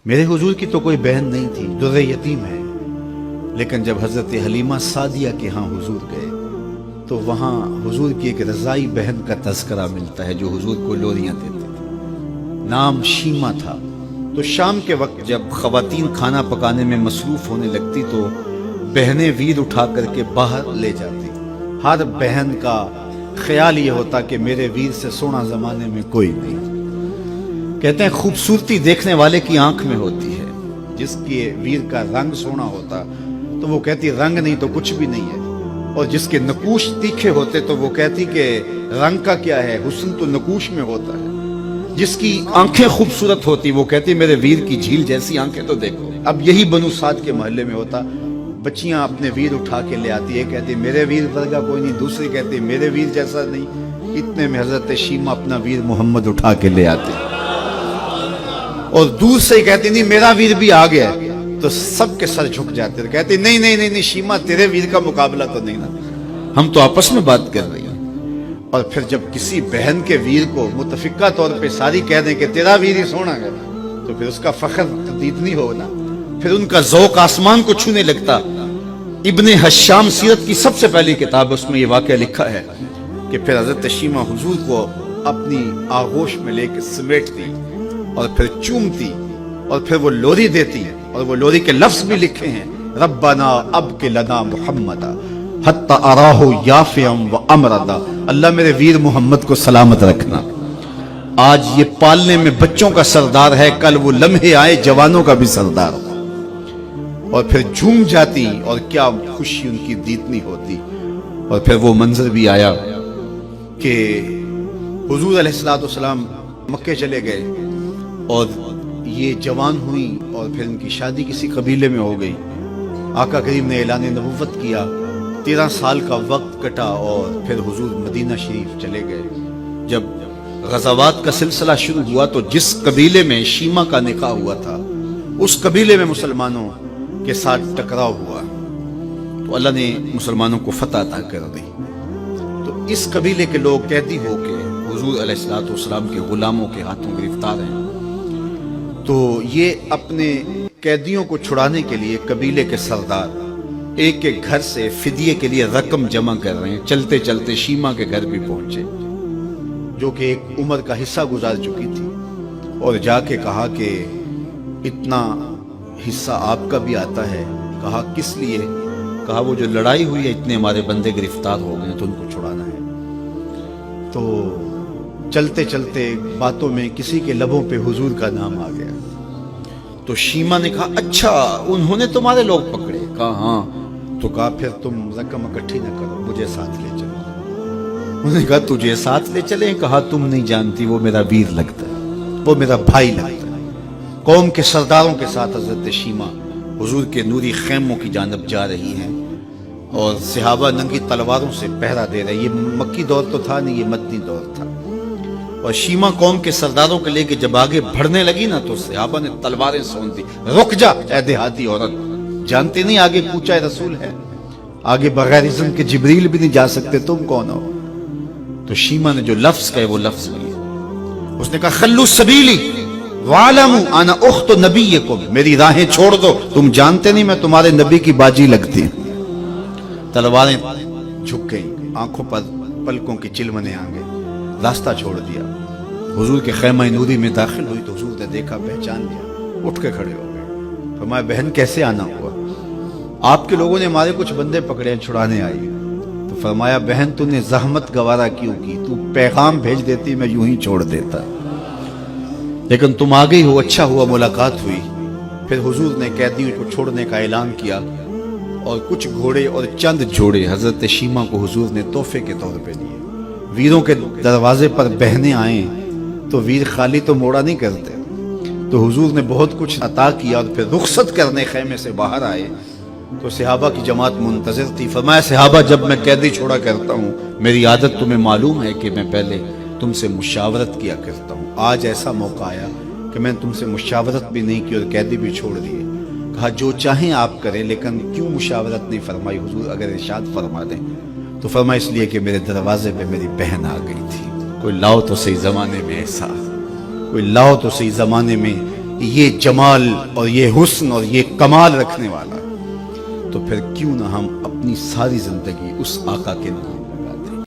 میرے حضور کی تو کوئی بہن نہیں تھی، در یتیم ہے، لیکن جب حضرت حلیمہ سعدیہ کے ہاں حضور گئے تو وہاں حضور کی ایک رضائی بہن کا تذکرہ ملتا ہے جو حضور کو لوریاں دیتے تھے، نام شیمہ تھا۔ تو شام کے وقت جب خواتین کھانا پکانے میں مصروف ہونے لگتی تو بہنیں ویر اٹھا کر کے باہر لے جاتی۔ ہر بہن کا خیال یہ ہوتا کہ میرے ویر سے سونا زمانے میں کوئی نہیں۔ کہتے ہیں خوبصورتی دیکھنے والے کی آنکھ میں ہوتی ہے، جس کی ویر کا رنگ سونا ہوتا تو وہ کہتی رنگ نہیں تو کچھ بھی نہیں ہے، اور جس کے نقوش تیکھے ہوتے تو وہ کہتی کہ رنگ کا کیا ہے، حسن تو نقوش میں ہوتا ہے۔ جس کی آنکھیں خوبصورت ہوتی وہ کہتی میرے ویر کی جھیل جیسی آنکھیں تو دیکھو۔ اب یہی بنو سعد کے محلے میں ہوتا، بچیاں اپنے ویر اٹھا کے لے آتی ہے، کہتی میرے ویر ورگا کوئی نہیں، دوسری کہتی میرے ویر جیسا نہیں۔ اتنے میں حضرت شیمہ اپنا ویر محمد اٹھا کے لے آتی اور دور سے ہی کہتی نہیں میرا ویر بھی آ گیا ہے، تو سب کے سر جھک جاتے ہیں، کہتی نہیں نہیں نہیں شیمہ تیرے ویر کا مقابلہ تو نہیں نا، ہم تو آپس میں بات کر رہی ہیں۔ اور پھر جب کسی بہن کے ویر کو متفقہ طور پہ ساری کہہ دیں کہ تیرا ویر ہی سونا ہے تو پھر اس کا فخر تردید نہیں ہوگا، پھر ان کا ذوق آسمان کو چھونے لگتا۔ ابن حشام سیرت کی سب سے پہلی کتاب، اس میں یہ واقعہ لکھا ہے کہ پھر حضرت شیمہ حضور کو اپنی آغوش میں لے کے سمیٹتی اور پھر چومتی اور پھر وہ لوری دیتی ہے، اور وہ لوری کے لفظ بھی لکھے ہیں، ربنا ابق لنا محمدا حتی اراہ یافعا و امردا، اللہ میرے ویر محمد کو سلامت رکھنا۔ آج یہ پالنے میں بچوں کا سردار ہے، کل وہ لمحے آئے جوانوں کا بھی سردار ہو۔ اور پھر جھوم جاتی اور کیا خوشی ان کی دیتنی ہوتی۔ اور پھر وہ منظر بھی آیا کہ حضور علیہ السلام مکے چلے گئے اور یہ جوان ہوئی اور پھر ان کی شادی کسی قبیلے میں ہو گئی۔ آقا کریم نے اعلان نبوت کیا، 13 سال کا وقت کٹا اور پھر حضور مدینہ شریف چلے گئے۔ جب غزوات کا سلسلہ شروع ہوا تو جس قبیلے میں شیمہ کا نکاح ہوا تھا اس قبیلے میں مسلمانوں کے ساتھ ٹکراؤ ہوا تو اللہ نے مسلمانوں کو فتح عطا کر دی۔ تو اس قبیلے کے لوگ قیدی ہو کے حضور علیہ السلام کے غلاموں کے ہاتھوں گرفتار ہیں۔ تو یہ اپنے قیدیوں کو چھڑانے کے لیے قبیلے کے سردار ایک ایک گھر سے فدیے کے لیے رقم جمع کر رہے ہیں۔ چلتے چلتے شیمہ کے گھر بھی پہنچے جو کہ ایک عمر کا حصہ گزار چکی تھی، اور جا کے کہا کہ اتنا حصہ آپ کا بھی آتا ہے۔ کہا کس لیے؟ کہا وہ جو لڑائی ہوئی ہے اتنے ہمارے بندے گرفتار ہو گئے تو ان کو چھڑانا ہے۔ تو چلتے چلتے باتوں میں کسی کے لبوں پہ حضور کا نام آ گیا تو شیمہ نے کہا اچھا انہوں نے تمہارے لوگ پکڑے؟ کہا ہاں۔ تو کہا پھر تم رقم اکٹھی نہ کرو، مجھے ساتھ لے چلو۔ انہوں نے کہا تجھے ساتھ لے چلیں؟ کہا تم نہیں جانتی وہ میرا ویر لگتا ہے، وہ میرا بھائی لگتا ہے۔ قوم کے سرداروں کے ساتھ حضرت شیمہ حضور کے نوری خیموں کی جانب جا رہی ہیں اور صحابہ ننگی تلواروں سے پہرا دے رہے۔ یہ مکی دور تو تھا نہیں، یہ مدنی دور تھا۔ اور شیمہ قوم کے سرداروں کے لے کے جب آگے بڑھنے لگی نا تو صحابہ نے تلواریں سون دی، رک جا اے دیہاتی عورت، جانتے نہیں آگے کوچہ رسول ہے، آگے بغیر اذن کے جبریل بھی نہیں جا سکتے، تم کون ہو؟ تو شیمہ نے جو لفظ کہے وہ لفظ نہیں، اس نے کہا خلو سبیلی وَعَلَمُوا أَنَا أُخْتُ نَبِيِّكُمْ، میری راہیں چھوڑ دو، تم جانتے نہیں میں تمہارے نبی کی باجی لگتی ہوں۔ تلواریں جھک گئیں، آنکھوں پر پلکوں کی چلمنے آ گئے، راستہ چھوڑ دیا۔ حضور کے خیمہ نوری میں داخل ہوئی تو حضور نے دیکھا، پہچان لیا، اٹھ کے کھڑے ہو گئے۔ فرمایا بہن کیسے آنا ہوا؟ آپ کے لوگوں نے ہمارے کچھ بندے پکڑے چھڑانے آئی۔ تو فرمایا بہن تو نے زحمت گوارا کیوں کی؟ تو پیغام بھیج دیتی میں یوں ہی چھوڑ دیتا، لیکن تم آ گئی ہو، اچھا ہوا ملاقات ہوئی۔ پھر حضور نے قیدیوں کو چھوڑنے کا اعلان کیا اور کچھ گھوڑے اور چند جوڑے حضرت شیمہ کو حضور نے تحفے کے طور پہ دیے۔ ویروں کے دروازے پر بہنیں آئیں تو ویر خالی تو موڑا نہیں کرتے، تو حضور نے بہت کچھ عطا کیا اور پھر رخصت کرنے خیمے سے باہر آئے تو صحابہ کی جماعت منتظر تھی۔ فرمایا صحابہ جب میں قیدی چھوڑا کرتا ہوں میری عادت تمہیں معلوم ہے کہ میں پہلے تم سے مشاورت کیا کرتا ہوں، آج ایسا موقع آیا کہ میں تم سے مشاورت بھی نہیں کی اور قیدی بھی چھوڑ دیے۔ کہا جو چاہیں آپ کریں، لیکن کیوں مشاورت نہیں فرمائی حضور؟ اگر ارشاد فرما دیں تو فرمایا اس لیے کہ میرے دروازے پہ میری بہن آ گئی تھی۔ کوئی لاؤ تو صحیح زمانے میں ایسا، کوئی لاؤ تو صحیح زمانے میں یہ جمال اور یہ حسن اور یہ کمال رکھنے والا، تو پھر کیوں نہ ہم اپنی ساری زندگی اس آقا کے نام